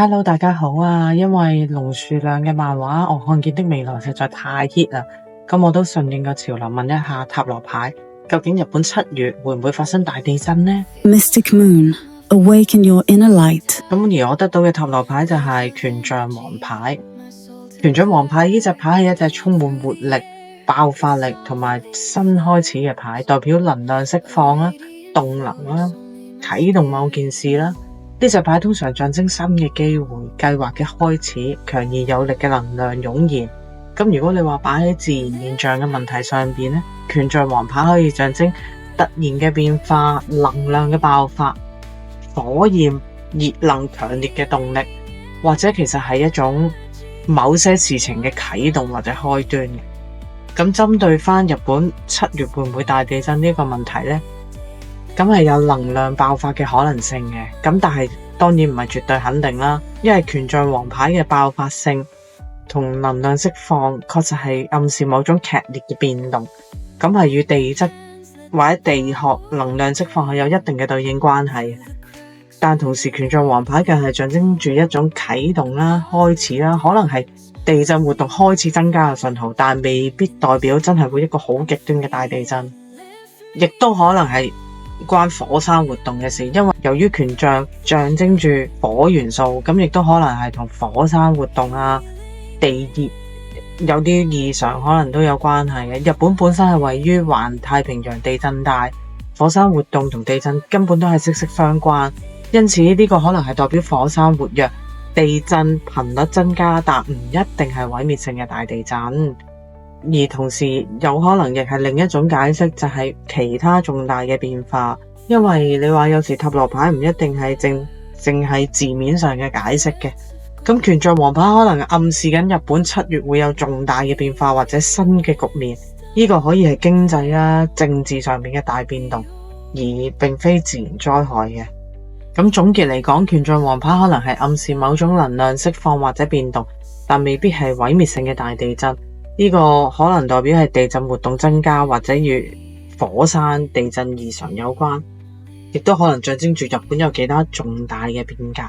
Hello，大家好啊！因為龍樹亮嘅漫畫《我看見的未來》實在太 hit 啦，咁我都順應個潮流問一下塔羅牌，究竟日本7月會唔會發生大地震呢？ Mystic Moon, awaken your inner light。咁而我得到嘅塔羅牌就係權杖王牌。權杖王牌呢隻牌係一隻充滿活力、爆發力同埋新開始嘅牌，代表能量釋放啦、動能啦、啟動某件事啦。呢隻牌通常象徵新嘅機會、計劃嘅開始、強而有力嘅能量湧現。咁如果你話擺喺自然現象嘅問題上邊呢，權杖王牌可以象徵突然嘅變化、能量嘅爆發、火焰、熱能強烈嘅動力，或者其實係一種某些事情嘅啟動或者開端嘅。咁針對翻日本7月會唔會大地震呢個問題呢？咁係有能量爆發嘅可能性嘅，咁但係當然唔係絕對肯定啦，因為權杖王牌嘅爆發性同能量釋放確實係暗示某種劇烈嘅變動，咁係與地質或者地學能量釋放係有一定嘅對應關係。但同時權杖王牌嘅係象徵住一種啟動啦、開始啦，可能係地震活動開始增加嘅信號，但未必代表真係會一個好極端嘅大地震，亦都可能係關火山活動嘅事，因為由於權杖象徵住火元素，咁亦都可能係同火山活動啊、地熱有啲異常，可能都有關係嘅。日本本身係位於環太平洋地震帶，火山活動同地震根本都係息息相關，因此呢個可能係代表火山活躍、地震頻率增加，但唔一定係毀滅性嘅大地震。而同時有可能亦係另一種解釋，就係其他重大嘅變化。因為你話有時塔羅牌唔一定係淨係字面上嘅解釋嘅，咁權杖王牌可能暗示緊日本7月會有重大嘅變化或者新嘅局面，呢個可以係經濟啦、政治上面嘅大變動，而並非自然災害嘅。咁總結嚟講，權杖王牌可能係暗示某種能量釋放或者變動，但未必係毀滅性嘅大地震。呢個可能代表係地震活動增加，或者與火山地震異常有關，亦都可能象徵住日本有其他重大嘅變革。